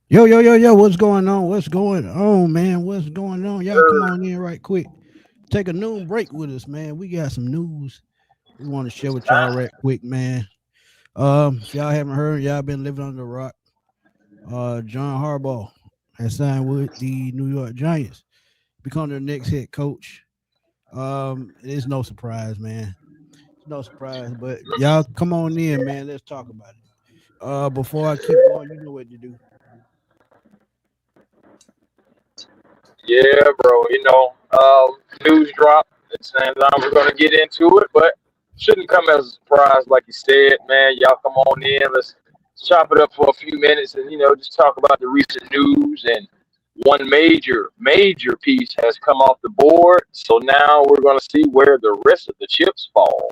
Yo, yo, yo, yo, what's going on? What's going on, man? What's going on? Y'all come on in right quick. Take a noon break with us, man. We got some news we want to share with y'all right quick, man. If y'all haven't heard, y'all been living under a rock. John Harbaugh has signed with the New York Giants, become their next head coach. It's no surprise, man. It's no surprise, but y'all come on in, man. Let's talk about it. Before I keep going, you know what to do. Yeah, bro. News drop. At the same time, we're gonna get into it, but shouldn't come as a surprise, like you said, man. Y'all come on in. Let's chop it up for a few minutes, and just talk about the recent news. And one major piece has come off the board. So now we're gonna see where the rest of the chips fall.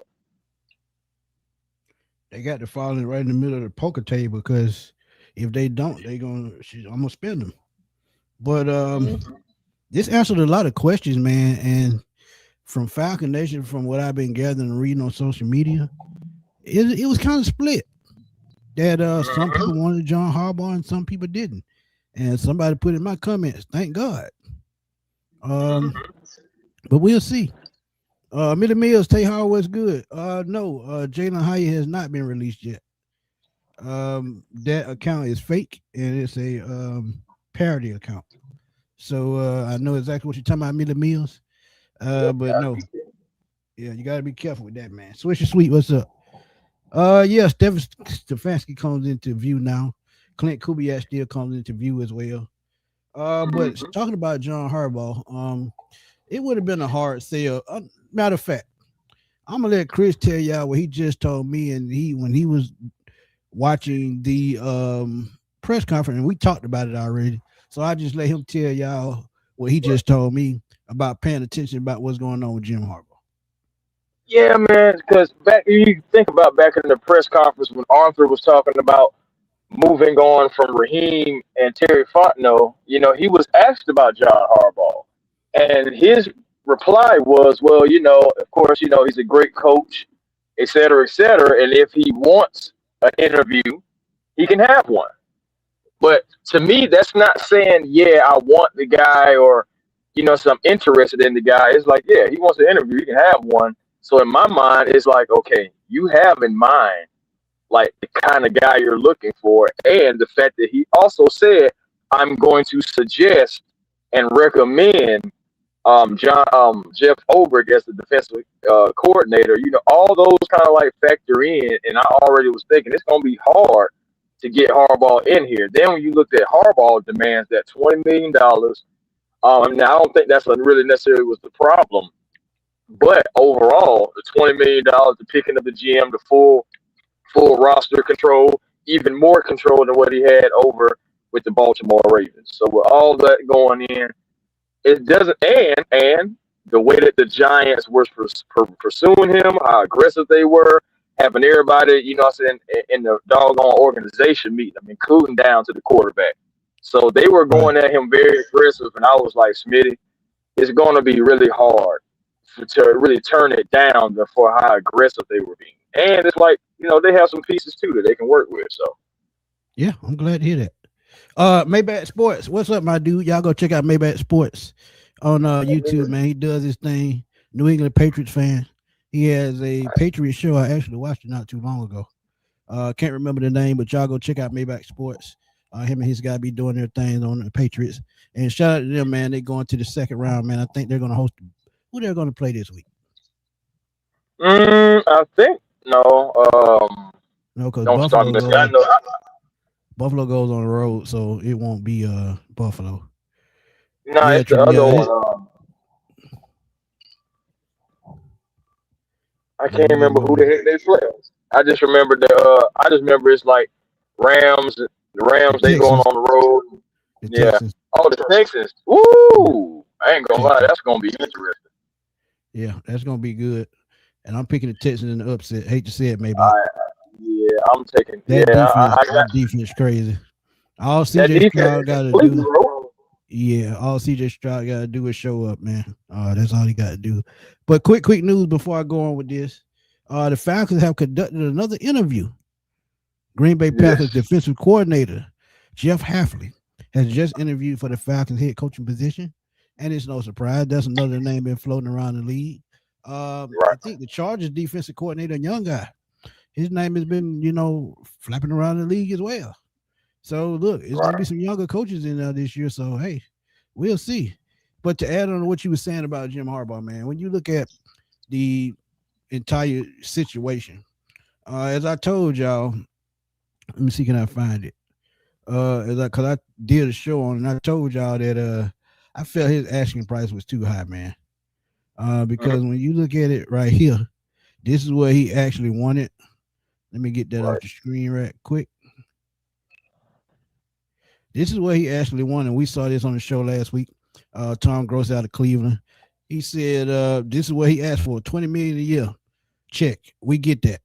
They got to fall in right in the middle of the poker table because if they don't, I'm gonna spend them. But this answered a lot of questions, man. And from Falcon Nation, from what I've been gathering and reading on social media, it was kind of split. That some people Mhm. wanted John Harbaugh and some people didn't. And somebody put in my comments, thank God. Um, but we'll see. Millie Mills, Tay Howard's good. No, Jalen Hyatt has not been released yet. That account is fake and it's a parody account. So I know exactly what you're talking about, Millie Mills. Yep, But gotta no, be there. yeah, you got to be careful with that, man. Swisher Sweet, what's up? Yeah, Stephen Stefanski comes into view now. Clint Kubiak still comes into view as well. But Mhm. talking about John Harbaugh, it would have been a hard sell. Matter of fact, I'm gonna let Chris tell y'all what he just told me, and he when he was watching the press conference, and we talked about it already. So I just let him tell y'all what he just told me about paying attention about what's going on with Jim Harbaugh. Yeah, man. Because back, you think about back in the press conference when Arthur was talking about moving on from Raheem and Terry Fontenot, he was asked about John Harbaugh. And his reply was, well, of course, he's a great coach, et cetera, et cetera. And if he wants an interview, he can have one. But to me, that's not saying, yeah, I want the guy or, so I'm interested in the guy. It's like, yeah, he wants an interview, he can have one. So in my mind, it's like, okay, you have in mind like the kind of guy you're looking for, and the fact that he also said, "I'm going to suggest and recommend Jeff Ulbrich as the defensive coordinator." All those kind of like factor in, and I already was thinking it's going to be hard to get Harbaugh in here. Then when you looked at Harbaugh demands that $20 million, now I don't think that's what really necessarily was the problem, but overall, the $20 million, the picking of the GM, the full roster control, even more control than what he had over with the Baltimore Ravens. So with all that going in, it doesn't and the way that the Giants were pursuing him, how aggressive they were, having everybody, I'm saying, in the doggone organization meeting, I mean, including down to the quarterback. So they were Right. going at him very aggressive, and I was like, Smitty, it's going to be really hard to really turn it down for how aggressive they were being. And it's like, they have some pieces too that they can work with. So Yeah, I'm glad to hear that. Maybach Sports, what's up, my dude? Y'all go check out Maybach Sports on YouTube, man. He does his thing. New England Patriots fan. He has a Patriot show. I actually watched it not too long ago. Can't remember the name, but y'all go check out Maybach Sports. Him and his guy be doing their things on the Patriots. And shout out to them, man. They're going to the second round, man. I think they're going to host who they're going to play this week. I think no. No, because Don't start missing. I know. Buffalo goes on the road, so it won't be Buffalo. No, Yeah, it's the other one. I yeah, can't you remember who the remember. heck they play. I just remember the. I just remember it's like Rams. The The Rams they going Texans. on the road. The Yeah. Texans. Oh, the Texans. Woo! I ain't gonna lie. Texans. That's gonna be interesting. Yeah, that's gonna be good. And I'm picking the Texans in the upset. Hate to say it, maybe I Yeah, I'm taking. Yeah, that defense. I got That defense crazy. All that CJ defense Stroud is got to sleeping, do, bro. yeah, all CJ Stroud got to do is show up, man. That's all he got to do. But quick news before I go on with this. The Falcons have conducted another interview. Green Bay Packers Yes. defensive coordinator Jeff Hafley. has just interviewed for the Falcons head coaching position, and it's no surprise. That's another name been floating around the league. I Right. think the Chargers defensive coordinator, a young guy, his name has been, flapping around the league as well. So look, it's gonna be Right. some younger coaches in there this year. So hey, we'll see. But to add on to what you were saying about Jim Harbaugh, man, when you look at the entire situation, as I told y'all, let me see, can I find it? Cause I did a show on, and I told y'all that I felt his asking price was too high, man. Because Mhm. when you look at it right here, this is what he actually wanted. Let me get that off Right. the screen right quick. This is what he actually wanted. We saw this on the show last week. Tom Gross out of Cleveland. He said this is what he asked for: 20 million a year. Check. We get that.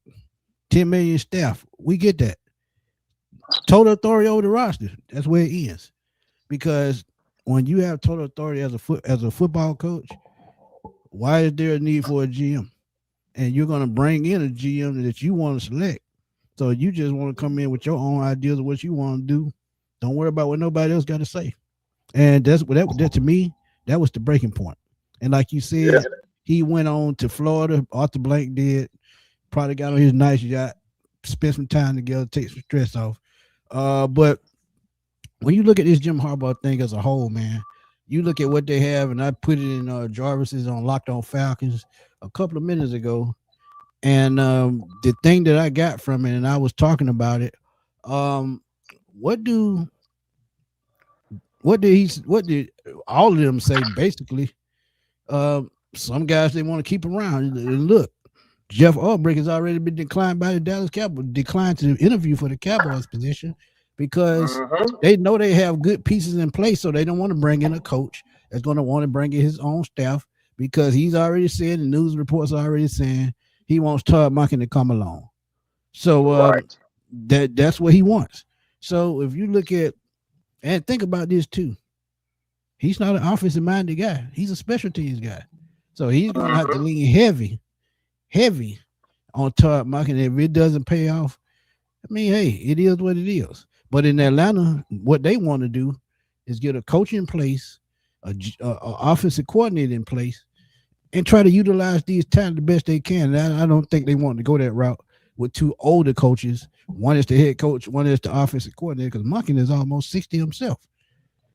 10 million staff. We get that. Total authority over the roster. That's where it ends. Because when you have total authority as a football coach, why is there a need for a GM? And you're gonna bring in a GM that you want to select. So you just want to come in with your own ideas of what you want to do. Don't worry about what nobody else got to say. And that's what that to me, that was the breaking point. And like you Yeah. said, he went on to Florida. Arthur Blank did. Probably got on his nice yacht, spent some time together, take some stress off. But when you look at this Jim Harbaugh thing as a whole, man, you look at what they have, and I put it in Jarvis's on Locked On Falcons a couple of minutes ago. And the thing that I got from it, and I was talking about it, um, what do what did all of them say basically? Some guys they want to keep around. And look, Jeff Ulbrich has already been declined by the Dallas Cowboys, declined to interview for the Cowboys position because Mhm. they know they have good pieces in place, so they don't want to bring in a coach that's going to want to bring in his own staff because he's already said the news reports are already saying he wants Todd Monken to come along. So Right. that's what he wants. So if you look at and think about this too, he's not an offensive minded guy. He's a special teams guy. So he's going to have to Mhm. lean heavy on Todd Monken. If it doesn't pay off, I mean, hey, it is what it is. But in Atlanta, what they want to do is get a coach in place, a offensive coordinator in place, and try to utilize these talent the best they can. And I don't think they want to go that route with two older coaches. One is the head coach, one is the offensive coordinator, because Monken is almost 60 himself.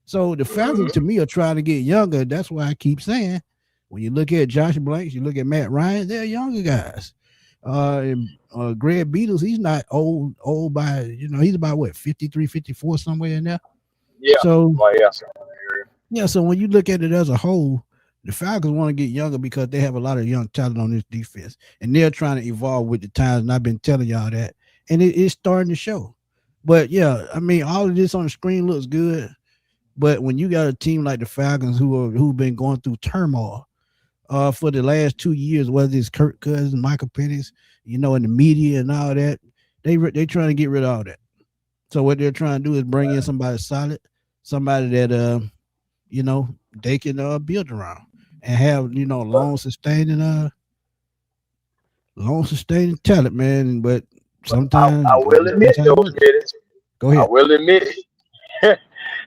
So the Falcons to Mhm. me are trying to get younger. That's why I keep saying when you look at Josh Blanks, you look at Matt Ryan, they're younger guys. Greg Beatles, he's not old by, he's about what, 53, 54, somewhere in there. Yeah. So Well, yeah. yeah, so when you look at it as a whole, the Falcons want to get younger because they have a lot of young talent on this defense. And they're trying to evolve with the times. And I've been telling y'all that. And it's starting to show. But yeah, I mean, all of this on the screen looks good. But when you got a team like the Falcons who've been going through turmoil for the last 2 years, whether it's Kirk Cousins, Michael Penix, in the media and all that, they trying to get rid of all that. So what they're trying to do is bring in somebody solid, somebody that you know they can build around and have long sustaining talent, man. But sometimes I will that's admit how it though, works. Smitty. Go I ahead. will admit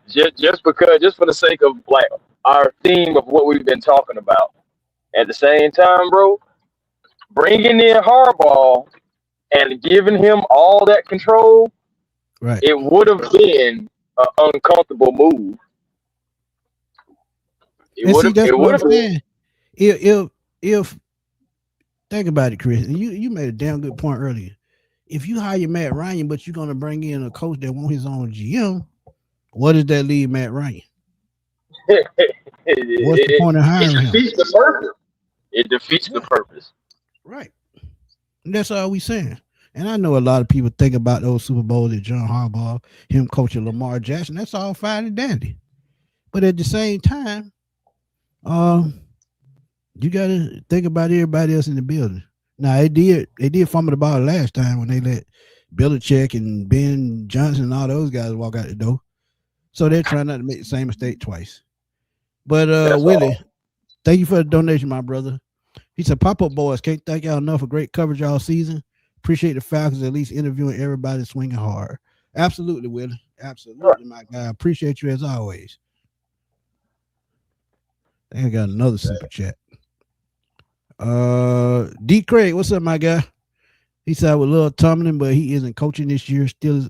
just for the sake of like our theme of what we've been talking about. At the same time, bro, bringing in Harbaugh and giving him all that control, Right. it would have been an uncomfortable move. It And would see, have. that's It what would I'm have been. saying. If think about it, Chris, and you made a damn good point earlier. If you hire Matt Ryan, but you're gonna bring in a coach that wants his own GM, what does that leave Matt Ryan? What's the point of It hiring him? defeats the purpose. It defeats the Yeah, purpose. right. And that's all we saying. And I know a lot of people think about those Super Bowls that John Harbaugh, him coaching Lamar Jackson. That's all fine and dandy. But at the same time, um, you got to think about everybody else in the building. Now they did fumble the ball last time when they let Belichick and Ben Johnson and all those guys walk out the door. So they're trying not to make the same mistake twice. But That's Willie, all. thank you for the donation, my brother. He said, "Pop up boys, can't thank y'all enough for great coverage all season. Appreciate the Falcons at least interviewing everybody swinging hard. Absolutely, Willie. Right. Absolutely, my guy. Appreciate you as always. I got another super chat. D Craig, what's up, my guy? He said with Lil Tomlin, but he isn't coaching this year. Still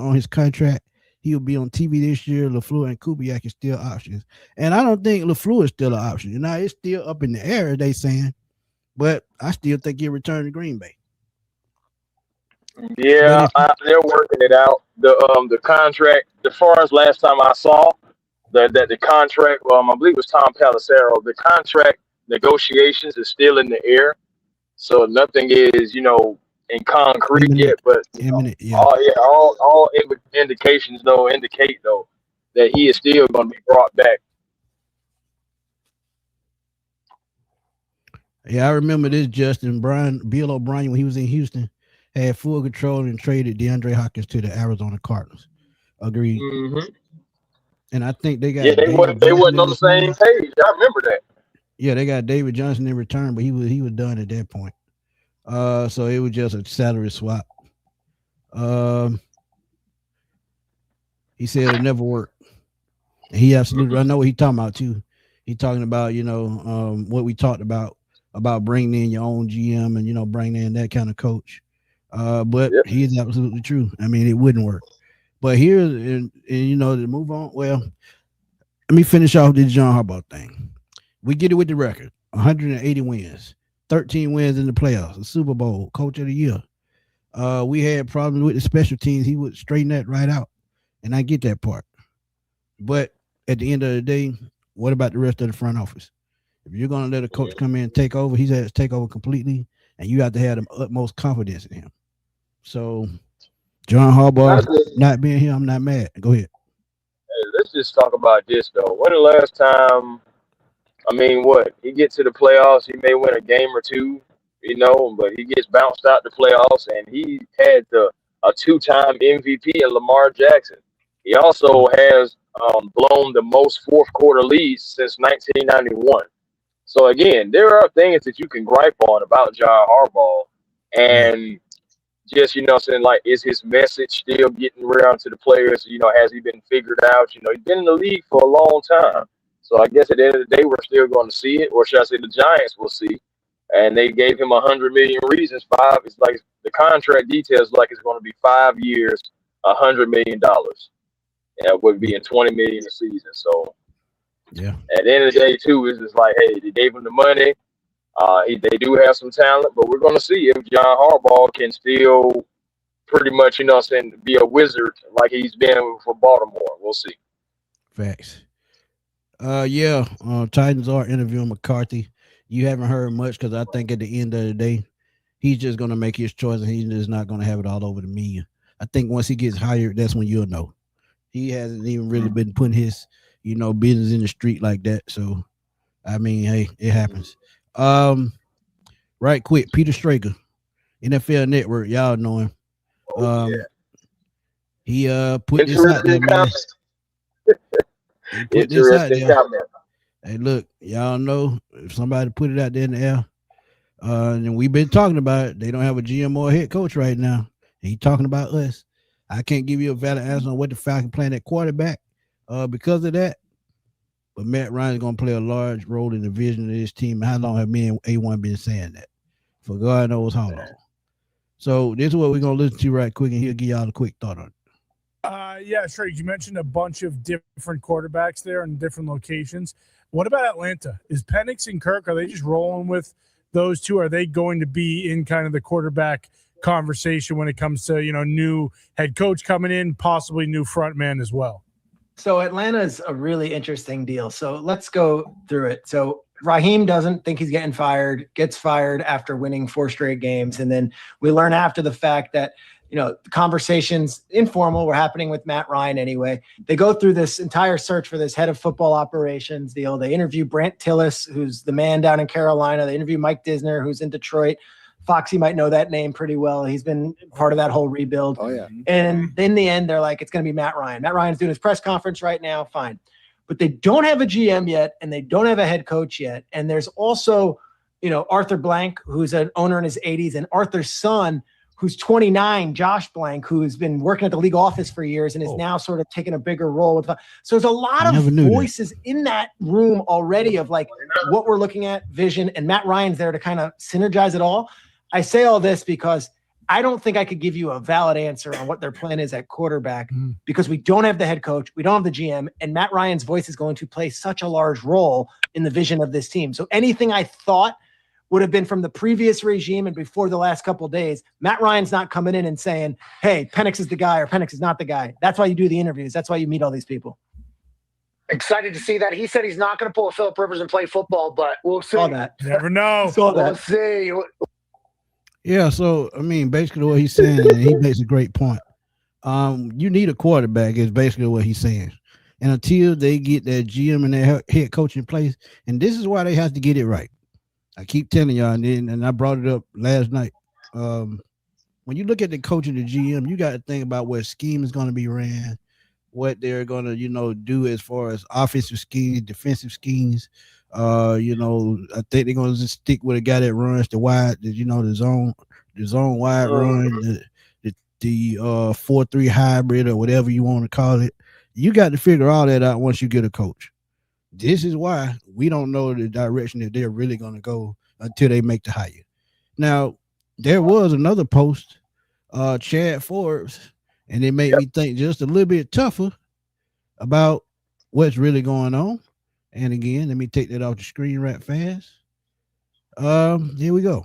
on his contract. He'll be on TV this year. LaFleur and Kubiak is still options, and I don't think LaFleur is still an option. Now it's still up in the air. They saying, but I still think he'll return to Green Bay. But Yeah, if they're working it out. The contract. As far as last time I saw, that the contract. I believe it was Tom Pelissero. The contract negotiations is still in the air, so nothing is in concrete imminent, yet. But yeah, all indications though indicate though that he is still going to be brought back. yeah, I remember this. Justin Bill O'Brien, when he was in Houston, had full control and traded DeAndre Hopkins to the Arizona Cardinals. Agreed. Hmm. And I think they Yeah, got David they Johnson wasn't in on the same return. page. I remember that. Yeah, they got David Johnson in return, but he was done at that point. So it was just a salary swap. Um, he said it'll never work. And he absolutely, I know what he's talking about too. He's talking about what we talked about bringing in your own GM and bringing in that kind of coach. But Yep. he is absolutely true. I mean, it wouldn't work. But here, and to move on. Well, let me finish off this John Harbaugh thing. We get it with the record: 180 wins, 13 wins in the playoffs, a Super Bowl, Coach of the Year. We had problems with the special teams. He would straighten that right out, and I get that part. But at the end of the day, what about the rest of the front office? If you're going to let a coach come in and take over, he has to take over completely, and you have to have the utmost confidence in him. So, John Harbaugh not being here, I'm not mad. Go ahead. Let's just talk about this though. When the last time? I mean, what he gets to the playoffs, he may win a game or two, but he gets bounced out the playoffs, and he had a two-time MVP in Lamar Jackson. He also has blown the most fourth quarter leads since 1991. So again, there are things that you can gripe on about John Harbaugh, Right. and just saying, like, is his message still getting around to the players? Has he been figured out? He's been in the league for a long time. So I guess at the end of the day, we're still going to see it, or should I say, the Giants will see. And they gave him 100 million reasons. Five is like the contract details, like it's going to be 5 years, $100 million. And it would be in 20 million a season. So Yeah. at the end of the day, too, it's just like, hey, they gave him the money. They do have some talent, but we're going to see if John Harbaugh can still pretty much, be a wizard like he's been for Baltimore. We'll see. Facts. Yeah. Titans are interviewing McCarthy. You haven't heard much because I think at the end of the day, he's just going to make his choice and he's just not going to have it all over the media. I think once he gets hired, that's when you'll know. He hasn't even really been putting his, business in the street like that. So, I mean, hey, it happens. Right quick, Peter Straker, NFL Network, y'all know him. Oh, yeah. He put this out there, Interesting man. comment. He put this out Interesting there. comment. Hey, look, y'all know if somebody put it out there in the air, and we've been talking about it, they don't have a GM or a head coach right now. He talking about us. I can't give you a valid answer on what the Falcons playing at quarterback because of that. But Matt Ryan is going to play a large role in the vision of this team. How long have me and A1 been saying that? For God knows how long. So this is what we're going to listen to right quick, and he'll give y'all a quick thought on it. Yeah, sure. You mentioned a bunch of different quarterbacks there in different locations. What about Atlanta? Is Penix and Kirk, are they just rolling with those two? Are they going to be in kind of the quarterback conversation when it comes to, new head coach coming in, possibly new front man as well? So Atlanta is a really interesting deal. So let's go through it. So Raheem doesn't think he's getting fired, gets fired after winning 4 straight games. And then we learn after the fact that, conversations informal were happening with Matt Ryan anyway. They go through this entire search for this head of football operations deal. They interview Brant Tillis, who's the man down in Carolina. They interview Mike Disner, who's in Detroit. Foxy might know that name pretty well. He's been part of that whole rebuild. Oh, yeah. And in the end, they're like, it's going to be Matt Ryan. Matt Ryan's doing his press conference right now. Fine. But they don't have a GM yet, and they don't have a head coach yet. And there's also, Arthur Blank, who's an owner in his 80s, and Arthur's son, who's 29, Josh Blank, who has been working at the league office for years and is now sort of taking a bigger role. So there's a lot of voices in that room already of like what we're looking at, vision, and Matt Ryan's there to kind of synergize it all. I say all this because I don't think I could give you a valid answer on what their plan is at quarterback because we don't have the head coach, we don't have the GM, and Matt Ryan's voice is going to play such a large role in the vision of this team. So anything I thought would have been from the previous regime and before the last couple of days, Matt Ryan's not coming in and saying, hey, Penix is the guy or Penix is not the guy. That's why you do the interviews. That's why you meet all these people. Excited to see that. He said he's not going to pull a Phillip Rivers and play football, but we'll see. Saw that. Never know. We'll see. Yeah, so, I mean, basically what he's saying, and he makes a great point. You need a quarterback is basically what he's saying. And until they get their GM and their head coach in place, and this is why they have to get it right. I keep telling y'all, and I brought it up last night. When you look at the coach and the GM, you got to think about what scheme is going to be ran, what they're going to, do as far as offensive schemes, defensive schemes. I think they're going to just stick with a guy that runs the wide, the zone wide run, the 4-3 hybrid or whatever you want to call it. You got to figure all that out once you get a coach. This is why we don't know the direction that they're really going to go until they make the hire. Now, there was another post, Chad Forbes, and it made me think just a little bit tougher about what's really going on. And again, let me take that off the screen right fast. Here we go.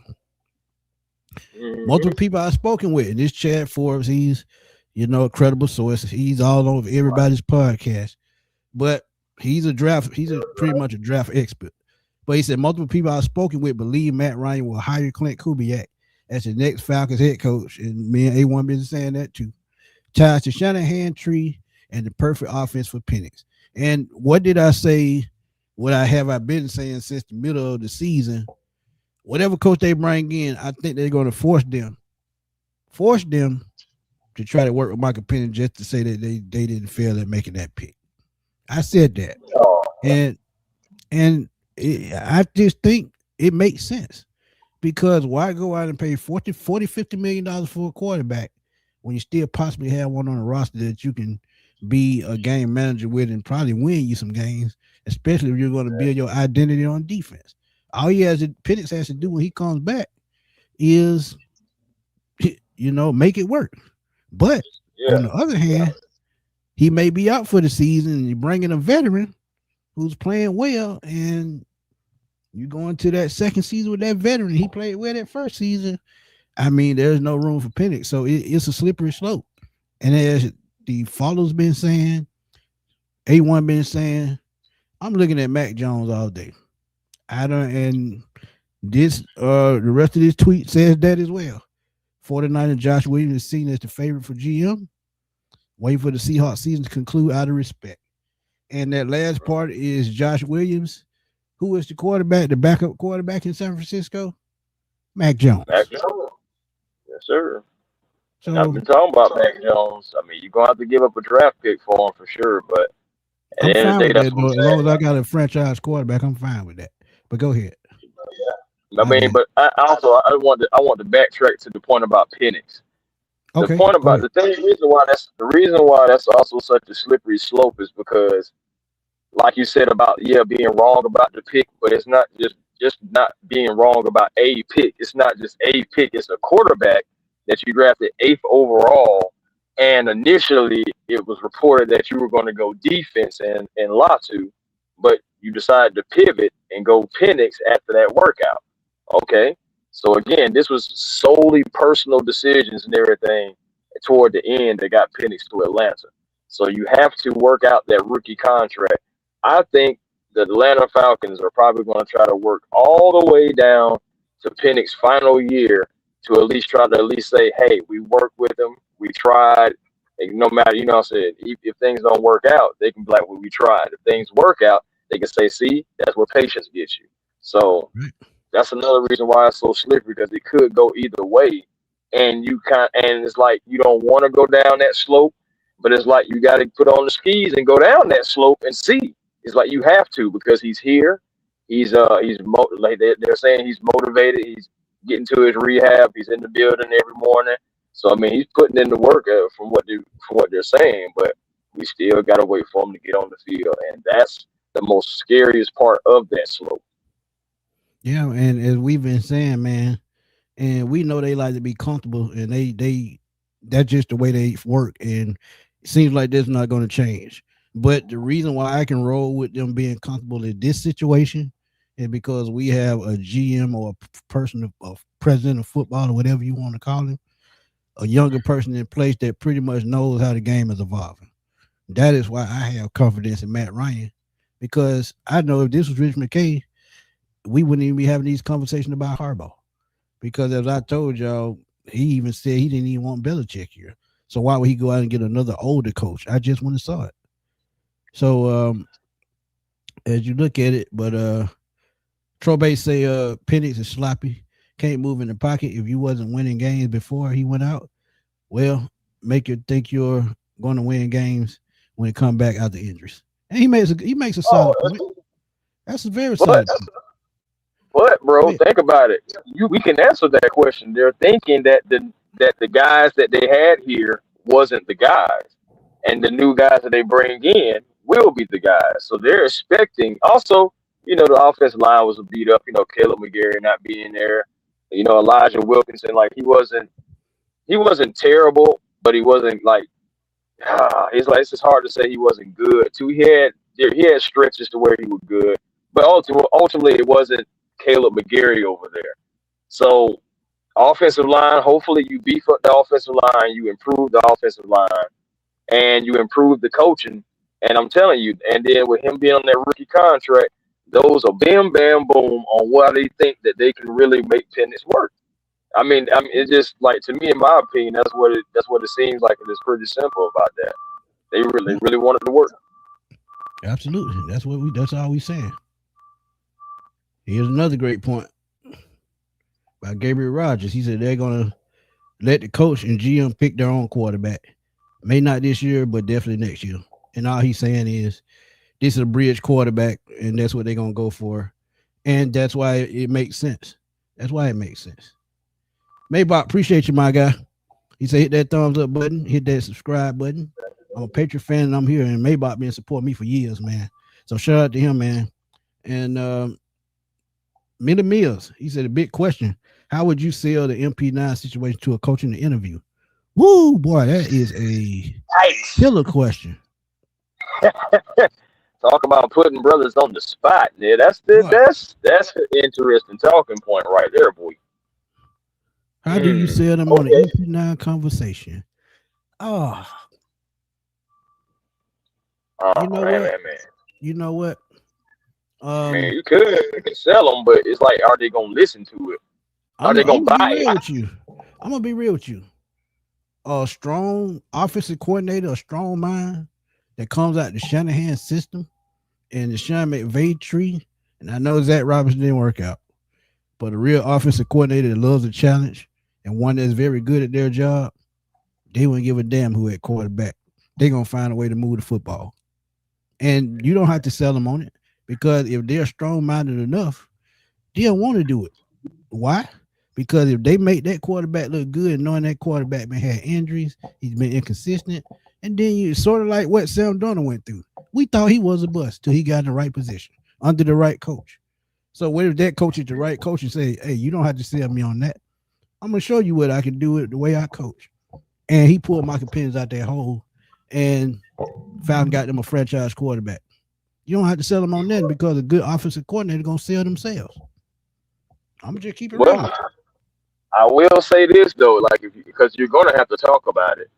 Multiple people I've spoken with. And this Chad Forbes, he's, a credible source. He's all over everybody's podcast. But he's pretty much a draft expert. But he said multiple people I've spoken with believe Matt Ryan will hire Clint Kubiak as the next Falcons head coach. And me and A1 been saying that too. Ties to Shanahan tree and the perfect offense for Penix. And what did I say? What I've been saying since the middle of the season? Whatever coach they bring in, I think they're going to force them to try to work with Michael Penix just to say that they didn't fail at making that pick. I said that, and I just think it makes sense because why go out and pay $50 million for a quarterback when you still possibly have one on the roster that you can be a game manager with and probably win you some games, especially if you're going to build your identity on defense. All Penix has to do when he comes back is, make it work. But on the other hand, he may be out for the season and you bring in a veteran who's playing well and you go into that second season with that veteran. He played well that first season. I mean, there's no room for Penix. So it's a slippery slope. And as the followers been saying, A1 been saying, I'm looking at Mac Jones all day. The rest of this tweet says that as well. 49er Josh Williams is seen as the favorite for GM. Wait for the Seahawks season to conclude out of respect. And that last part is Josh Williams. Who is the quarterback, the backup quarterback in San Francisco? Mac Jones. Mac Jones. Yes, sir. So, I've been talking about Mac Jones. I mean, you're going to have to give up a draft pick for him for sure, but I'm fine with that, though. As long as I got a franchise quarterback, I'm fine with that. But go ahead. I mean, but I want to backtrack to the point about Penix. The point about the reason why that's also such a slippery slope is because, like you said about being wrong about the pick, but it's not just not being wrong about a pick. It's not just a pick. It's a quarterback that you drafted 8th overall, and initially it was reported that you were going to go defense and Latu, but you decided to pivot and go Penix after that workout. Okay, so again, this was solely personal decisions and everything toward the end that got Penix to Atlanta. So you have to work out that rookie contract. I think the Atlanta Falcons are probably going to try to work all the way down to Penix's final year to at least say, hey, we worked with him, we tried. And no matter, if things don't work out, they can be like, well, we tried. If things work out, they can say, see, that's where patience gets you. So that's another reason why it's so slippery, because it could go either way. And it's like you don't want to go down that slope, but it's like you got to put on the skis and go down that slope and see. It's like you have to, because he's here. Like they're saying he's motivated. getting to his rehab. He's in the building every morning. So I mean, he's putting in the work from what they're saying. But we still gotta wait for him to get on the field, and that's the most scariest part of that slope. Yeah, and as we've been saying, man, and we know they like to be comfortable, and they that's just the way they work, and it seems like that's not going to change. But the reason why I can roll with them being comfortable in this situation is because we have a GM or a person, a president of football or whatever you want to call him, a younger person in place that pretty much knows how the game is evolving. That is why I have confidence in Matt Ryan, because I know if this was Rich McKay, we wouldn't even be having these conversations about Harbaugh. Because as I told y'all, he even said he didn't even want Belichick here. So why would he go out and get another older coach? I just went and saw it. So as you look at it, but Trobe say Penix is sloppy, can't move in the pocket. If you wasn't winning games before he went out, well, make you think you're going to win games when it come back out the injuries. And he makes a solid point. That's a very solid point. But bro, think about it. We can answer that question. They're thinking that the guys that they had here wasn't the guys, and the new guys that they bring in will be the guys. So they're expecting. Also, the offensive line was beat up. Caleb McGarry not being there. Elijah Wilkinson, like he wasn't terrible, but he wasn't like. It's just hard to say he wasn't good too. He had stretches to where he was good, but ultimately it wasn't Caleb McGarry over there. So offensive line, hopefully you beef up the offensive line, you improve the offensive line, and you improve the coaching. And I'm telling you, and then with him being on that rookie contract, those are bam, bam, boom on why they think that they can really make Penix work. I mean, it's just like, to me, in my opinion, that's what it seems like, and it's pretty simple about that. They really, really want it to work. Absolutely, that's all we saying. Here's another great point by Gabriel Rodgers. He said they're gonna let the coach and GM pick their own quarterback. May not this year, but definitely next year. And all he's saying is this is a bridge quarterback, and that's what they're gonna go for. And that's why it makes sense. That's why it makes sense. Maybach, appreciate you, my guy. He said hit that thumbs up button, hit that subscribe button. I'm a Patriot fan and I'm here, and Maybach been supporting me for years, man. So shout out to him, man. And Minnie Mills, he said a big question. How would you sell the MP9 situation to a coach in the interview? Woo, boy, that is a killer question. Talk about putting brothers on the spot. Yeah, that's an interesting talking point right there, boy. How do you sell them on an MP9 conversation? Oh. You know what? Man, you can sell them, but it's like, are they gonna listen to it? Are they gonna buy it? I'm gonna be real with you. A strong offensive coordinator, a strong mind that comes out the Shanahan system and the Sean McVay tree. And I know Zach Robinson didn't work out, but a real offensive coordinator that loves a challenge and one that's very good at their job, they wouldn't give a damn who at quarterback. They're gonna find a way to move the football. And you don't have to sell them on it, because if they're strong-minded enough, they'll want to do it. Why? Because if they make that quarterback look good, knowing that quarterback been had injuries, he's been inconsistent, and then you sort of like what Sam Darnold went through. We thought he was a bust till he got in the right position under the right coach. So what if that coach is the right coach and say, hey, you don't have to sell me on that. I'm going to show you what I can do it the way I coach. And he pulled Michael Penix out that hole and got them a franchise quarterback. You don't have to sell them on that, because a good offensive coordinator going to sell themselves. I'm just keep it real. I will say this though, like because you're going to have to talk about it.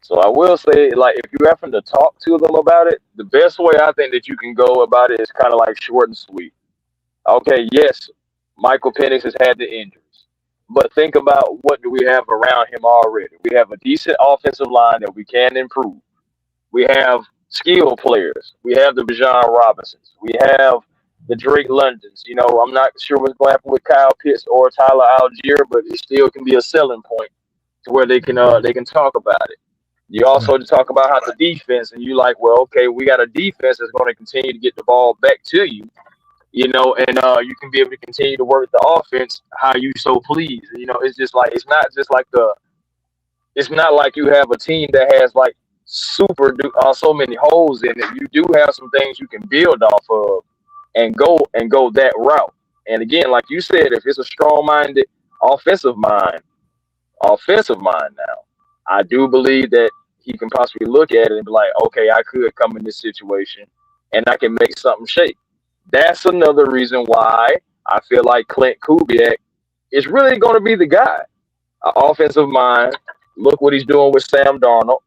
So I will say, like, if you're having to talk to them about it, the best way I think that you can go about it is kind of like short and sweet. Okay, yes, Michael Penix has had the injuries, but think about what do we have around him already. We have a decent offensive line that we can improve. We have skilled players. We have the Bijan Robinsons. We have the Drake Londons. I'm not sure what's going to happen with Kyle Pitts or Tyler Algier, but it still can be a selling point to where they can talk about it. You also talk about how the defense, and you like, well, okay, we got a defense that's going to continue to get the ball back to you. and you can be able to continue to work the offense how you so please. It's just like it's not like you have a team that has like so many holes in it. You do have some things you can build off of and go that route. And again, like you said, if it's a strong-minded offensive mind now, I do believe that he can possibly look at it and be like, okay, I could come in this situation and I can make something shake. That's another reason why I feel like Clint Kubiak is really going to be the guy. Offensive mind. Look what he's doing with Sam Darnold.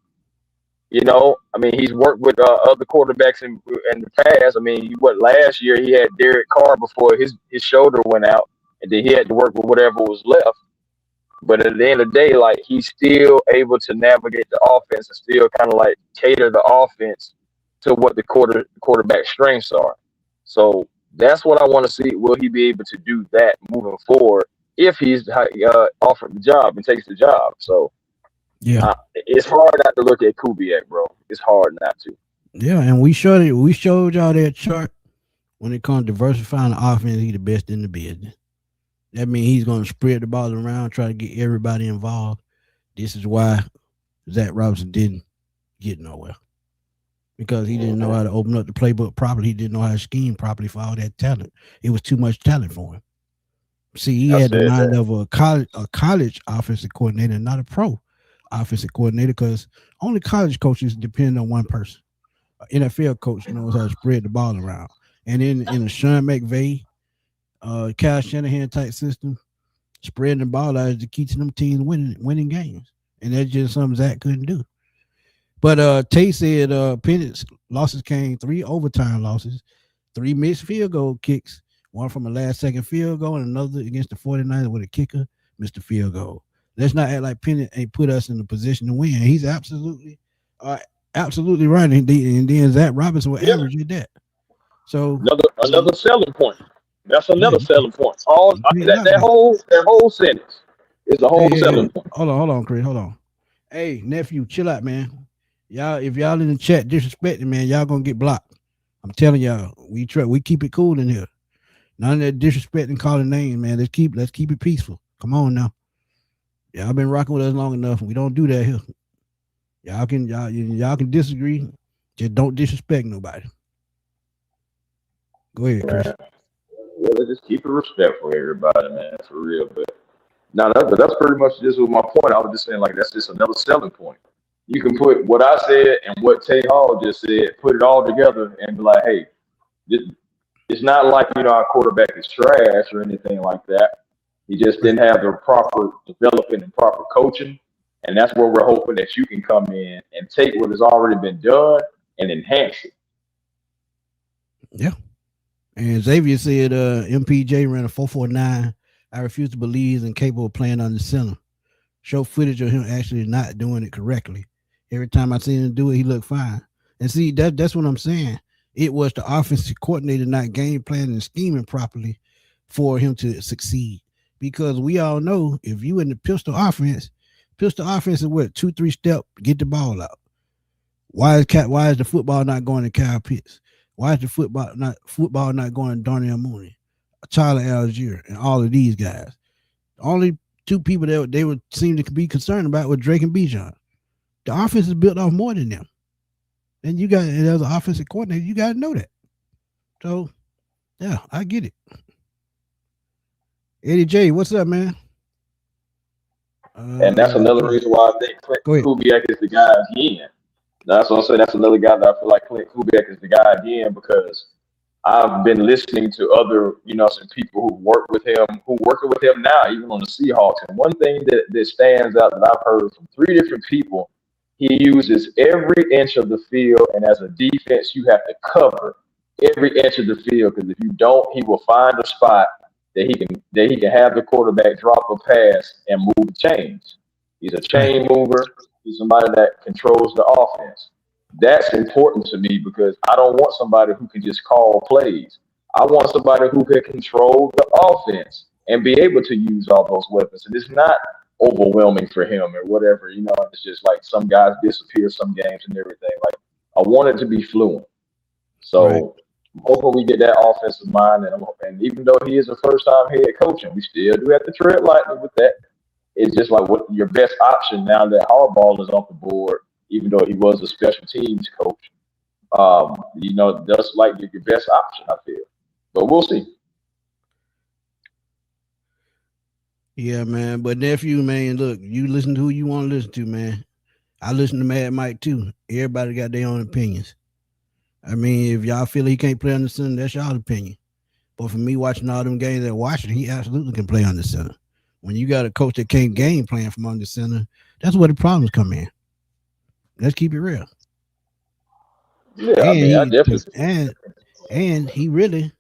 He's worked with other quarterbacks in the past. Last year he had Derek Carr before his shoulder went out, and then he had to work with whatever was left. But at the end of the day, like, he's still able to navigate the offense and still kind of like cater the offense to what the quarterback strengths are. So that's what I want to see. Will he be able to do that moving forward if he's offered the job and takes the job? So Yeah. It's hard not to look at Kubiak, bro. It's hard not to. Yeah, and we showed y'all that chart. When it comes to diversifying the offense, he's the best in the business. That means he's going to spread the ball around, try to get everybody involved. This is why Zach Robinson didn't get nowhere. Because he didn't know how to open up the playbook properly. He didn't know how to scheme properly for all that talent. It was too much talent for him. See, he had the mind of a college offensive coordinator, not a pro offensive coordinator, because only college coaches depend on one person. An NFL coach knows how to spread the ball around. And in a Sean McVay, Kyle Shanahan type system, spreading the ball out is the key to them teams winning games. And that's just something Zach couldn't do. But Tate said Pennett's losses came 3 overtime losses, 3 missed field goal kicks, one from a last-second field goal, and another against the 49ers with a kicker missed a field goal. Let's not act like Pennett ain't put us in a position to win. He's absolutely right. And then Zach Robinson will average at that. So another selling point. That's another selling point. That whole sentence is a whole selling point. Hold on, Chris. Hold on. Hey, nephew, chill out, man. Y'all, if y'all in the chat disrespecting, man, y'all gonna get blocked. I'm telling y'all, we keep it cool in here. None of that disrespecting, calling names, man. Let's keep it peaceful. Come on now. Y'all been rocking with us long enough. We don't do that here. Y'all can disagree. Just don't disrespect nobody. Go ahead, Chris. Yeah, let's just keep it respectful, everybody, man, for real. But that's pretty much just my point. I was just saying, like, that's just another selling point. You can put what I said and what Tay Hall just said, put it all together, and be like, hey, it's not like our quarterback is trash or anything like that. He just didn't have the proper development and proper coaching. And that's where we're hoping that you can come in and take what has already been done and enhance it. Yeah. And Xavier said MPJ ran a 4.49. I refuse to believe he's incapable of playing under center. Show footage of him actually not doing it correctly. Every time I seen him do it, he looked fine. And see, that's what I'm saying. It was the offensive coordinator not game planning and scheming properly for him to succeed. Because we all know if you in the pistol offense is what, 2-3 step, get the ball out. Why is the football not going to Kyle Pitts? Why is the football not going to Darnell Mooney, Tyler Algier, and all of these guys? The only 2 people that they would seem to be concerned about were Drake and Bijan. The offense is built off more than them. And as an offensive coordinator, you got to know that. So, yeah, I get it. Eddie J, what's up, man? And that's another reason why I think Clint Kubiak is the guy again. That's what I'm saying. That's another guy that I feel like Clint Kubiak is the guy again, because I've been listening to other, some people who work with him, who working with him now, even on the Seahawks. And one thing that stands out that I've heard from 3 different people, he uses every inch of the field, and as a defense, you have to cover every inch of the field, because if you don't, he will find a spot that he can have the quarterback drop a pass and move the chains. He's a chain mover. He's somebody that controls the offense. That's important to me, because I don't want somebody who can just call plays. I want somebody who can control the offense and be able to use all those weapons. And it's not overwhelming for him or whatever. It's just like some guys disappear some games and everything. Like, I want it to be fluent. So hopefully we get that offensive mind. And even though he is a first-time head coach, and we still do have to tread lightly with that, it's just like what your best option now that Harbaugh is off the board, even though he was a special teams coach. That's like your best option, I feel. But we'll see. Yeah, man. But nephew, man, look, you listen to who you want to listen to, man. I listen to Mad Mike too. Everybody got their own opinions. I mean, if y'all feel he can't play on the center, that's y'all opinion. But for me, watching all them games at Washington, he absolutely can play on the center. When you got a coach that can't game plan from on the center, that's where the problems come in. Let's keep it real. Yeah, I definitely. And he really,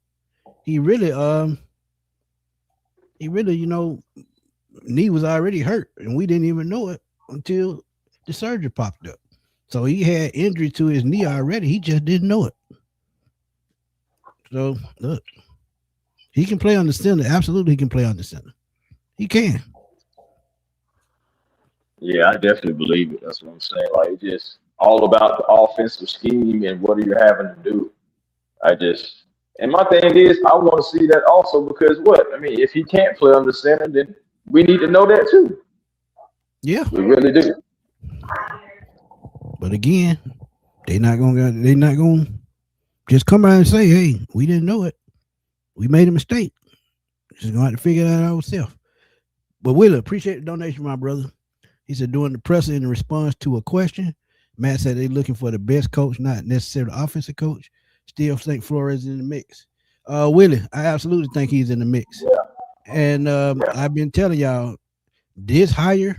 knee was already hurt, and we didn't even know it until the surgery popped up. So he had injury to his knee already. He just didn't know it. So look, he can play on the center. Absolutely, he can play on the center. He can. Yeah, I definitely believe it. That's what I'm saying. Like, it's just all about the offensive scheme and what are you having to do. And my thing is, I want to see that also because what? I mean, if he can't play on the center, then we need to know that too. Yeah, we really do. But again, they're not gonna just come out and say, "Hey, we didn't know it. We made a mistake." Just gonna have to figure that out ourselves. But Wheeler, appreciate the donation, my brother. He said during the presser in response to a question, Matt said they're looking for the best coach, not necessarily the offensive coach. Still think Flores is in the mix. Willie, I absolutely think he's in the mix. Yeah. And I've been telling y'all, this hire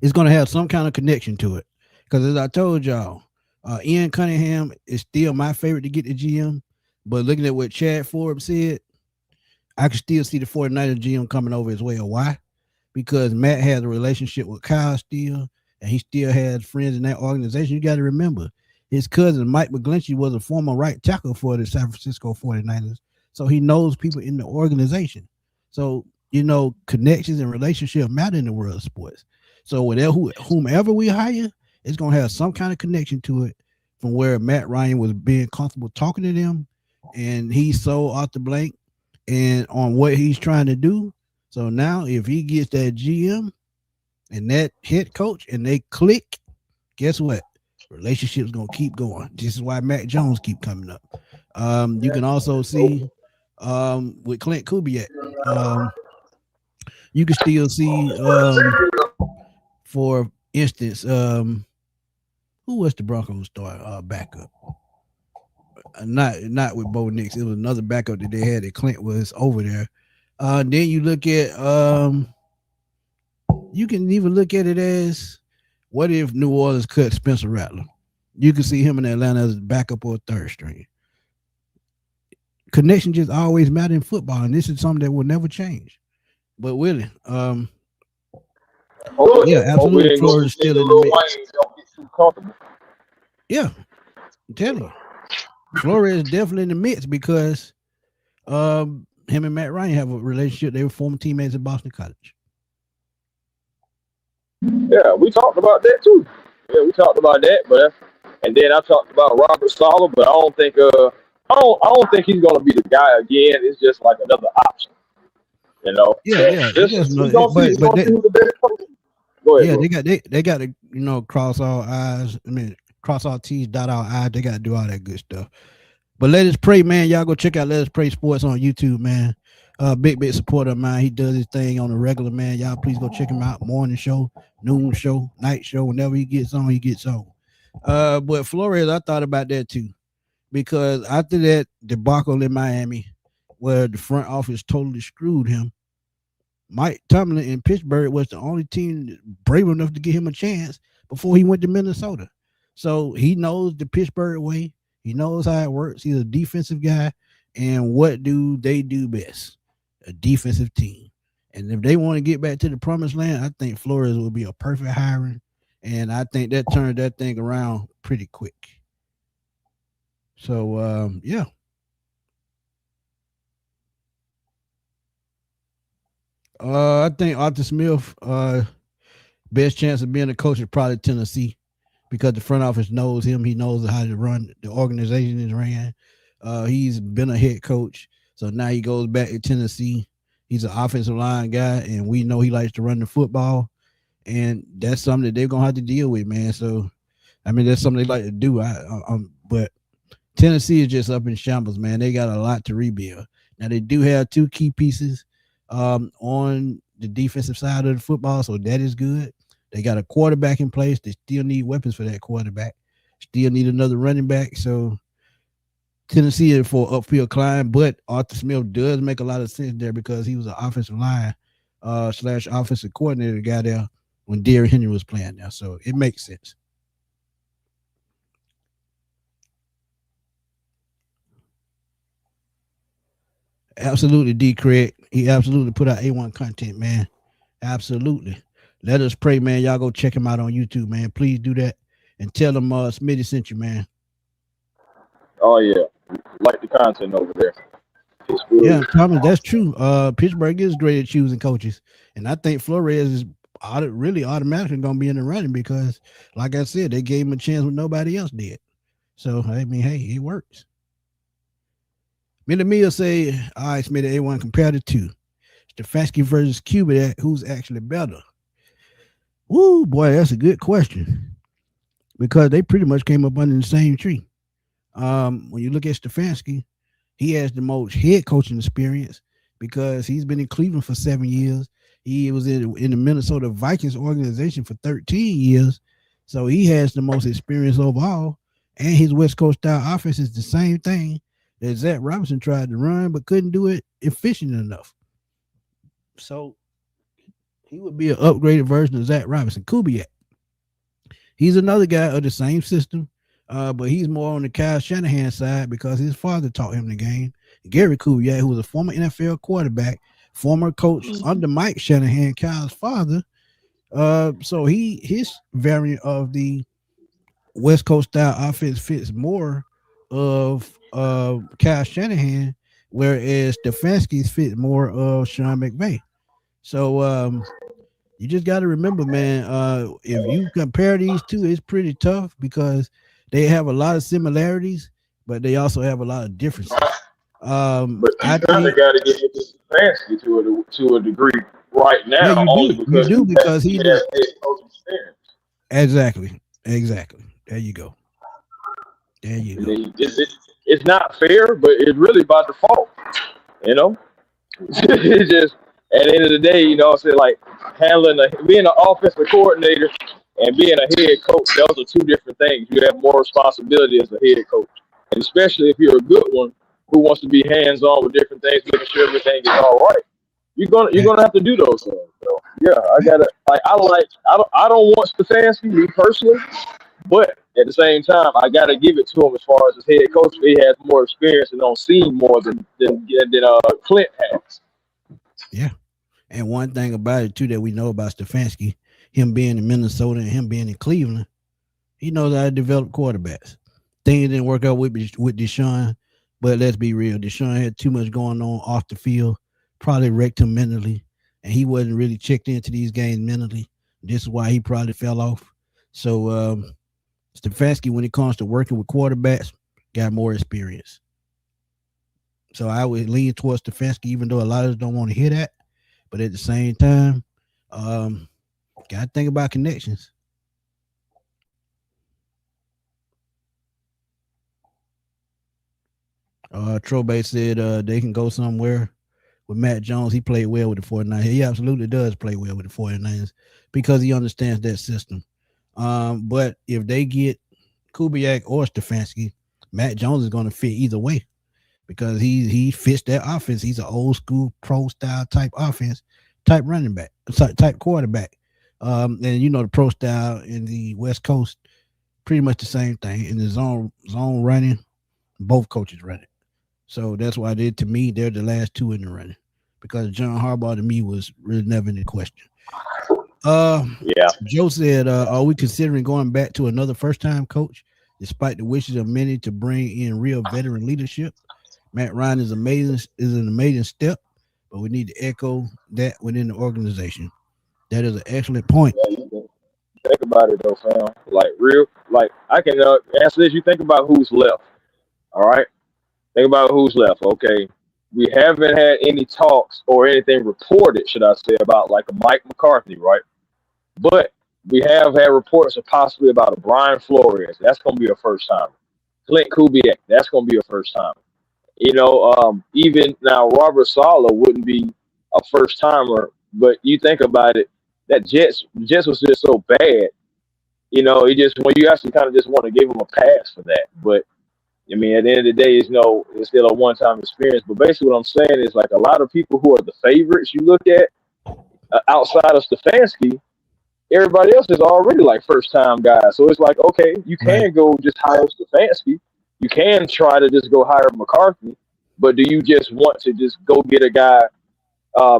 is going to have some kind of connection to it. Because as I told y'all, Ian Cunningham is still my favorite to get the GM. But looking at what Chad Forbes said, I can still see the 49ers GM coming over as well. Why? Because Matt has a relationship with Kyle still, and he still has friends in that organization. You got to remember, his cousin, Mike McGlinchey, was a former right tackle for the San Francisco 49ers. So he knows people in the organization. So, connections and relationships matter in the world of sports. So whomever we hire, it's going to have some kind of connection to it from where Matt Ryan was being comfortable talking to them, and he's so off the blank and on what he's trying to do. So now if he gets that GM and that head coach and they click, guess what? Relationship's gonna keep going. This is why Mac Jones keep coming up. You can also see with Clint Kubiak, you can still see for instance, who was the Broncos star backup? Not with Bo Nix. It was another backup that they had that Clint was over there. Then you look at you can even look at it as what if New Orleans cut Spencer Rattler? You can see him in Atlanta as a backup or a third string. Connection just always matter in football, and this is something that will never change. But Willie, yeah, absolutely, Florida is still in the mix. Yeah, I'm telling you, Flores is definitely in the mix because him and Matt Ryan have a relationship. They were former teammates at Boston College. Yeah, we talked about that too. Yeah, we talked about that, and then I talked about Robert Saleh, but I don't think I don't think he's gonna be the guy again. It's just like another option. Yeah. Go ahead, they got to cross all I's. I mean, cross all T's, dot all I's. They got to do all that good stuff. But Let Us Pray, man. Y'all go check out Let Us Pray Sports on YouTube, man. Big supporter of mine. He does his thing on the regular, man. Y'all please go check him out. Morning show, noon show, night show. Whenever he gets on, he gets on. But Flores, I thought about that too. Because after that debacle in Miami, where the front office totally screwed him, Mike Tomlin in Pittsburgh was the only team brave enough to give him a chance before he went to Minnesota. So he knows the Pittsburgh way. He knows how it works. He's a defensive guy. And what do they do best? A defensive team. And if they want to get back to the promised land, I think Flores will be a perfect hiring. And I think that turned that thing around pretty quick. So, yeah. I think Arthur Smith, best chance of being a coach is probably Tennessee because the front office knows him. He knows how to run the organization is ran. He's been a head coach, so now he goes back to Tennessee. He's an offensive line guy, and we know he likes to run the football, and that's something that they're gonna have to deal with, man. So, I mean, that's something they like to do. But Tennessee is just up in shambles, man. They got a lot to rebuild. Now they do have two key pieces on the defensive side of the football, so that is good. They got a quarterback in place. They still need weapons for that quarterback. Still need another running back. So Tennessee is for upfield climb, but Arthur Smith does make a lot of sense there because he was an offensive line / offensive coordinator guy there when Derrick Henry was playing there. So it makes sense. Absolutely, D. Craig. He absolutely put out A1 content, man. Absolutely. Let us pray, man. Y'all go check him out on YouTube, man. Please do that. And tell him Smitty sent you, man. Oh yeah, like the content over there. Yeah, Thomas, that's true. Pittsburgh is great at choosing coaches, and I think Flores is really automatically going to be in the running because, like I said, they gave him a chance when nobody else did. So I mean, hey, it works. Miller say, all right, Smitty, A1 compared to two. Stefanski versus Kubiak, who's actually better? Woo, boy, that's a good question because they pretty much came up under the same tree. When you look at Stefanski, he has the most head coaching experience because he's been in Cleveland for 7 years. He was in the Minnesota Vikings organization for 13 years. So he has the most experience overall. And his West Coast style offense is the same thing that Zach Robinson tried to run, but couldn't do it efficient enough. So he would be an upgraded version of Zach Robinson. Kubiak, he's another guy of the same system, but he's more on the Kyle Shanahan side because his father taught him the game. Gary Kubiak, who was a former NFL quarterback, former coach under Mike Shanahan, Kyle's father. So his variant of the West Coast style offense fits more of Kyle Shanahan, whereas Stefanski's fit more of Sean McVay. So you just got to remember, man, if you compare these two, it's pretty tough because they have a lot of similarities, but they also have a lot of differences. But you kind of got to get with Stefanski to a degree right now, yeah, only because he has head coaching experience. Exactly. There you go. It's not fair, but it's really by default. You know, it's just at the end of the day, you know, I said like being an offensive coordinator and being a head coach. Those are two different things. You have more responsibility as a head coach, and especially if you're a good one who wants to be hands-on with different things, making sure everything is all right. You're gonna have to do those things. So, yeah, I don't want Stefanski, me personally, but at the same time, I gotta give it to him as far as his head coach. He has more experience and on scene more than Clint has. Yeah, and one thing about it too that we know about Stefanski, him being in Minnesota and him being in Cleveland, he knows how to develop quarterbacks. Things didn't work out with Deshaun, but let's be real, Deshaun had too much going on off the field, probably wrecked him mentally, and he wasn't really checked into these games mentally. This is why he probably fell off. So Stefanski, when it comes to working with quarterbacks, got more experience. So I would lean towards Stefanski, even though a lot of us don't want to hear that. But at the same time, got to think about connections. Trobe said they can go somewhere with Matt Jones. He played well with the 49ers. He absolutely does play well with the 49ers because he understands that system. But if they get Kubiak or Stefanski, Matt Jones is going to fit either way because he fits that offense. He's an old school pro style type offense, type running back, type quarterback. And you know the pro style in the West Coast, pretty much the same thing. In the zone running, both coaches run it. So that's why to me, they're the last two in the running because John Harbaugh to me was really never in the question. Yeah. Joe said, are we considering going back to another first-time coach despite the wishes of many to bring in real veteran leadership? Matt Ryan is an amazing step, but we need to echo that within the organization. That is an excellent point. Yeah, you think about it though, fam. I can answer this. You think about who's left. All right. Think about who's left. Okay, we haven't had any talks or anything reported, should I say, about like a Mike McCarthy, right? But we have had reports of possibly about a Brian Flores. That's going to be a first time. Clint Kubiak. That's going to be a first time. Even now Robert Saleh wouldn't be a first timer, but you think about it, that Jets was just so bad. It just when you actually kind of just want to give him a pass for that. But I mean, at the end of the day, it's still a one-time experience. But basically, what I'm saying is like a lot of people who are the favorites you look at outside of Stefanski, everybody else is already like first-time guys. So it's like, okay, you can go just hire Stefanski. You can try to just go hire McCarthy, but do you just want to just go get a guy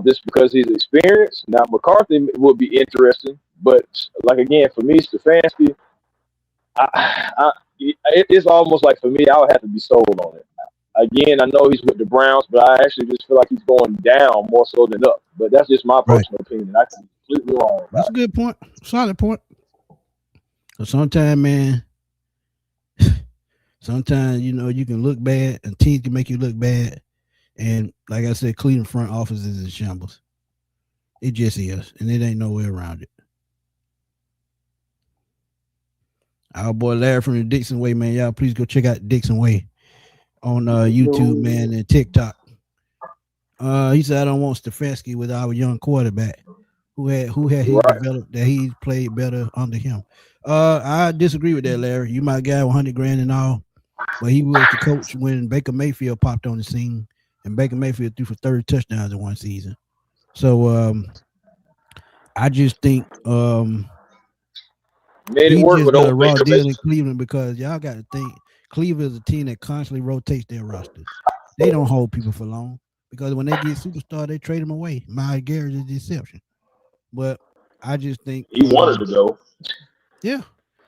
just because he's experienced? Now, McCarthy would be interesting, but like again, for me, Stefanski, it's almost like for me, I would have to be sold on it. Again, I know he's with the Browns, but I actually just feel like he's going down more so than up. But that's just my personal opinion. I can be completely wrong. That's a good point. Solid point. So sometimes, man, sometimes, you can look bad and teams can make you look bad. And like I said, Cleveland front office is in shambles. It just is. And it ain't no way around it. Our boy Larry from the Dixon Way, man. Y'all please go check out Dixon Way on YouTube, man, and TikTok. He said, I don't want Stefanski with our young quarterback who had he developed that he played better under him. I disagree with that, Larry. You might get $100,000 and all, but he was the coach when Baker Mayfield popped on the scene, and Baker Mayfield threw for 30 touchdowns in one season. So I just think made it work just with got a old raw Baker deal in Cleveland because y'all got to think Cleveland is a team that constantly rotates their rosters. They don't hold people for long because when they get superstar, they trade them away. Myles Garrett is the exception. But I just think he wanted to go. Yeah.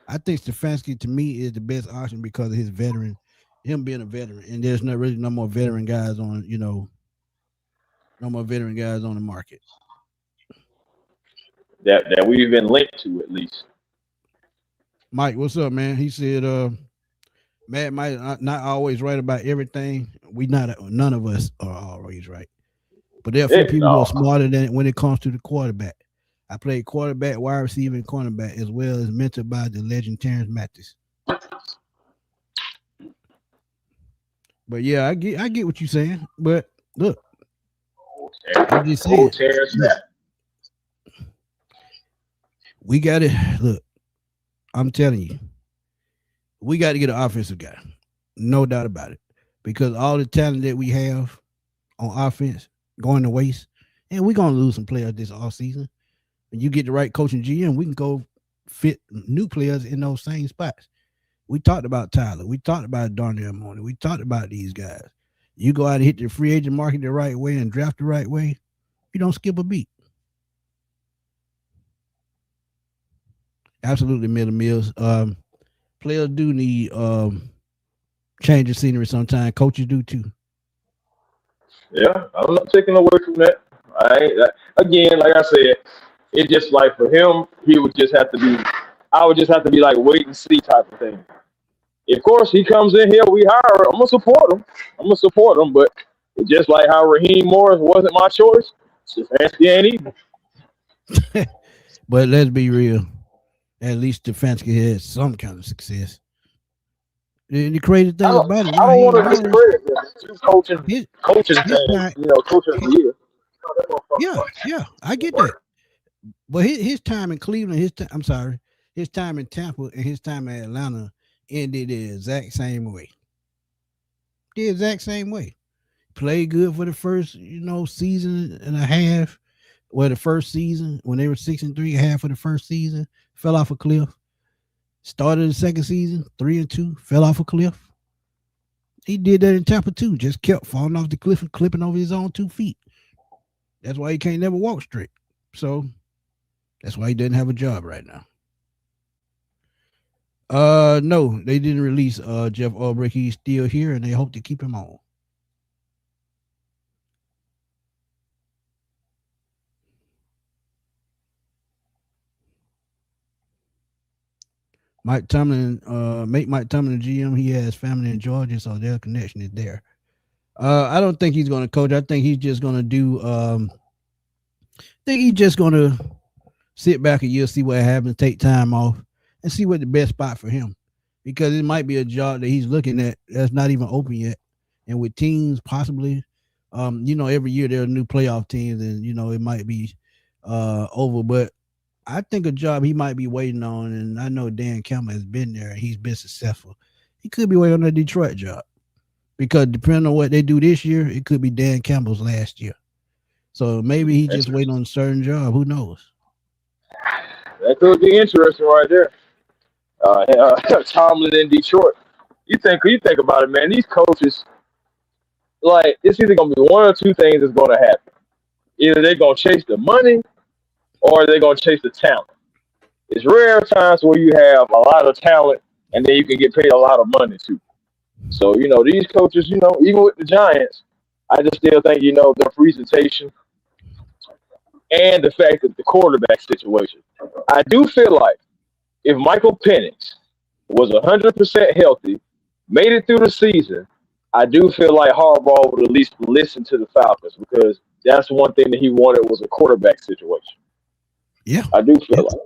I think Stefanski to me is the best option because of him being a veteran. And there's not really no more veteran guys on, no more veteran guys on the market. That we've been linked to at least. Mike, what's up, man? He said Matt might not always right about everything. None of us are always right. But there are a few people who are smarter than when it comes to the quarterback. I played quarterback, wide receiver, and cornerback, as well as mentored by the legend Terrence Mathis. But yeah, I get what you're saying. But look, I'm just saying, we got to look. I'm telling you, we got to get an offensive guy, no doubt about it, because all the talent that we have on offense going to waste, and we're gonna lose some players this offseason. When you get the right coaching GM, we can go fit new players in those same spots. We talked about Tyler. We talked about Darnell Mooney. We talked about these guys. You go out and hit the free agent market the right way and draft the right way, you don't skip a beat. Absolutely, Miller Mills. Players do need change of scenery sometimes. Coaches do too. Yeah, I'm not taking away from that. Again, like I said, it's just like for him, I would just have to be like wait and see type of thing. Of course, he comes in here, we hire. I'm gonna support him. But it's just like how Raheem Morris wasn't my choice. Stefanski ain't either. But let's be real. At least Stefanski had some kind of success. The crazy thing about it, I don't want to discredit coaching thing. Coaching the year. Yeah, I get that. But his time in Cleveland, his time in Tampa and his time in Atlanta ended the exact same way. The exact same way. Played good for the first, season and a half. Well, the first season when they were 6-3, half of the first season fell off a cliff. Started the second season 3-2, fell off a cliff. He did that in Tampa too. Just kept falling off the cliff and clipping over his own 2 feet. That's why he can't never walk straight. So that's why he doesn't have a job right now. No, they didn't release Jeff Ulbrich. He's still here, and they hope to keep him on. Mike Tomlin, make Mike Tomlin the GM. He has family in Georgia, so their connection is there. I don't think he's going to coach. I think he's just going to do. I think he's just going to sit back a year, see what happens, take time off, and see what the best spot for him. Because it might be a job that he's looking at that's not even open yet, and with teams possibly, every year there are new playoff teams, and it might be over. But I think a job he might be waiting on, and I know Dan Campbell has been there and he's been successful. He could be waiting on a Detroit job because depending on what they do this year, it could be Dan Campbell's last year. So maybe he just waiting on a certain job. Who knows? That could be interesting right there. Tomlin in Detroit. You think about it, man. These coaches, like, it's either gonna be one or two things that's gonna happen. Either they're gonna chase the money or they're gonna chase the talent. It's rare times where you have a lot of talent and then you can get paid a lot of money too. So, these coaches, even with the Giants, I just still think, their presentation and the fact that the quarterback situation. I do feel like if Michael Penix was 100% healthy, made it through the season, I do feel like Harbaugh would at least listen to the Falcons because that's one thing that he wanted was a quarterback situation. Yeah, I do feel like.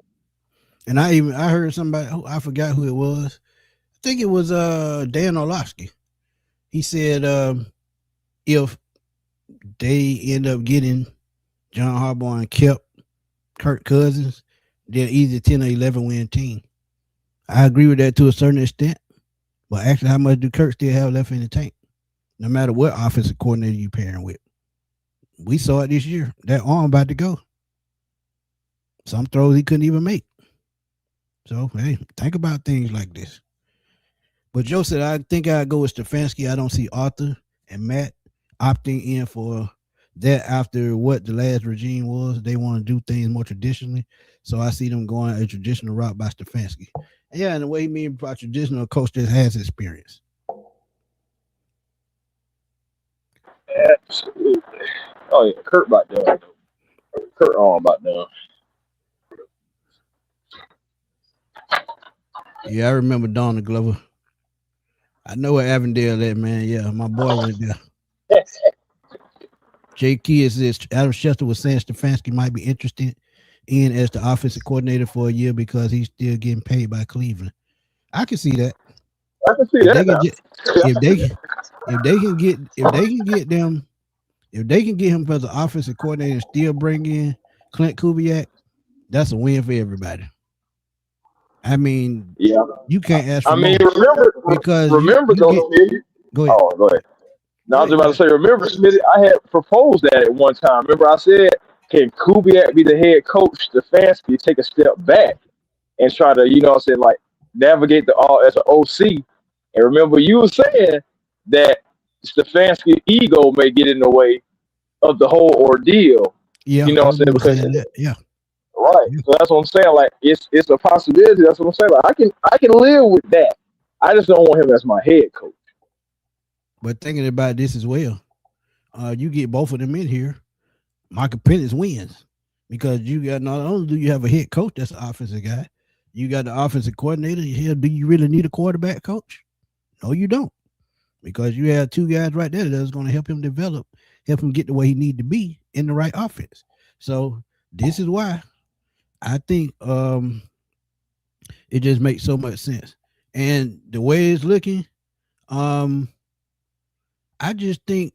And I heard somebody, I forgot who it was. I think it was Dan Orlovsky. He said if they end up getting John Harbaugh and kept Kirk Cousins, they're either 10 or 11 win team. I agree with that to a certain extent. But actually, how much do Kirk still have left in the tank? No matter what offensive coordinator you pairing with. We saw it this year. That arm about to go. Some throws he couldn't even make. So, hey, think about things like this. But Joe said, I think I'd go with Stefanski. I don't see Arthur and Matt opting in for that after what the last regime was. They want to do things more traditionally. So I see them going a traditional route by Stefanski. Yeah, and the way he means by traditional coach that has experience. Absolutely. Oh, yeah, Kurt about done. Kurt on about done. Yeah, I remember Donald Glover. I know where Avondale at, man. Yeah, my boy went there. Jay Key says Adam Schefter was saying Stefanski might be interested in as the offensive coordinator for a year because he's still getting paid by Cleveland. I can see that. I can see that. If they can get him as an offensive coordinator and still bring in Clint Kubiak, that's a win for everybody. I mean, yeah, you can't ask for remember though. Go ahead. Oh, go ahead. Now I was about to say, remember, Smitty, I had proposed that at one time. Remember, I said, can Kubiak be the head coach? Stefanski take a step back and try to, like navigate the all as an OC. And remember, you were saying that Stefanski's ego may get in the way of the whole ordeal. Yeah, you know what I'm saying? Yeah. Right. So that's what I'm saying. Like it's a possibility. That's what I'm saying. Like I can live with that. I just don't want him as my head coach. But thinking about this as well, you get both of them in here, Michael Penix wins because you got not only do you have a head coach that's an offensive guy, you got the offensive coordinator. Here, do you really need a quarterback coach? No, you don't, because you have two guys right there that's going to help him develop, help him get the way he need to be in the right offense. So this is why I think it just makes so much sense. And the way it's looking, I just think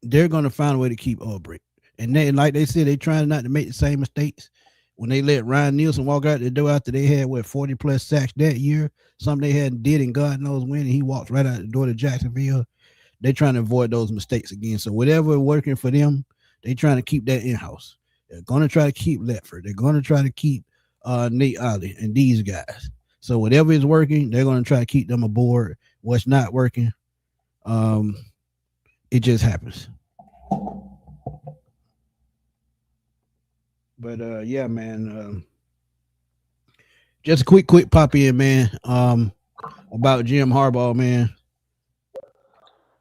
they're going to find a way to keep Ulbrich. And they, like they said, they're trying not to make the same mistakes. When they let Ryan Nielsen walk out the door after they had, 40-plus sacks that year, something they hadn't did and God knows when, and he walks right out the door to Jacksonville, they're trying to avoid those mistakes again. So whatever working for them, they're trying to keep that in-house. They're going to try to keep Letford. They're going to try to keep Nate Ollie and these guys. So whatever is working, they're going to try to keep them aboard. What's not working, it just happens. But yeah, man. Just a quick pop in, man. About Jim Harbaugh, man.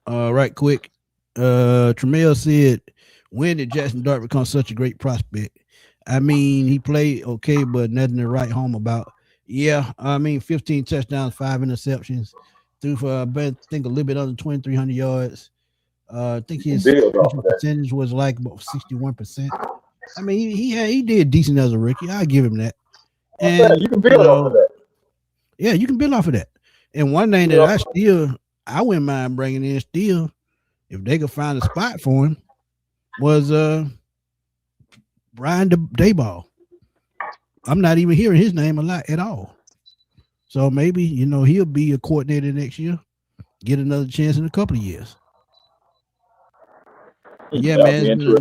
Right quick. Tremel said, when did Jackson Dart become such a great prospect? I mean, he played okay, but nothing to write home about. Yeah, I mean, 15 touchdowns, 5 interceptions, threw for I think a little bit under 2,300 yards. I think his Build off of that. percentage was like about 61%. I mean, he did decent as a rookie. I give him that. And You can build off of that. yeah, you can build off of that. And one thing that I wouldn't mind bringing in still, if they could find a spot for him, was Brian Dayball. I'm not even hearing his name a lot at all. So maybe, he'll be a coordinator next year, get another chance in a couple of years. Yeah, man, it's been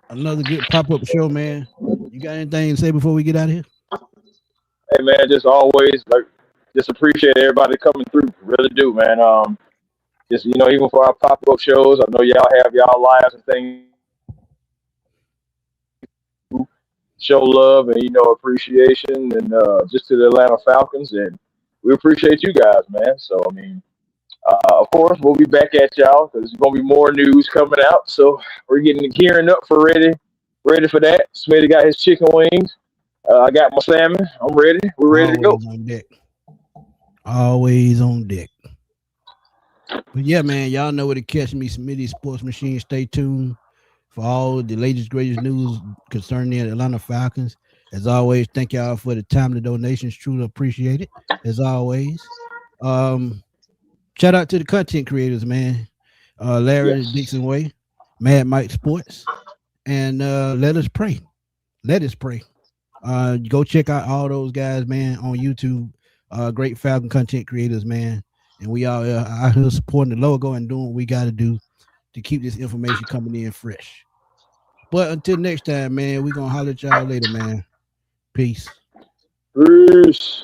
another good pop-up show, man. You got anything to say before we get out of here? Hey, man, just always just appreciate everybody coming through. Really do, man. Just even for our pop-up shows, I know y'all have y'all lives and things. Show love and appreciation and just to the Atlanta Falcons, and we appreciate you guys, man. So I mean, of course, we'll be back at y'all because there's gonna be more news coming out. So we're gearing up for ready for that. Smitty got his chicken wings. I got my salmon. I'm ready. We're ready to go. On deck. Always on deck. But yeah, man, y'all know where to catch me. Smitty Sports Machine. Stay tuned for all the latest, greatest news concerning the Atlanta Falcons. As always, thank y'all for the time, the donations. Truly appreciate it. As always. Shout out to the content creators, man. Larry Dixon Way, Mad Mike Sports, and let us pray. Let us pray. Go check out all those guys, man, on YouTube. Great Falcon content creators, man. And we all out here supporting the logo and doing what we got to do to keep this information coming in fresh. But until next time, man, we're going to holler at y'all later, man. Peace. Peace.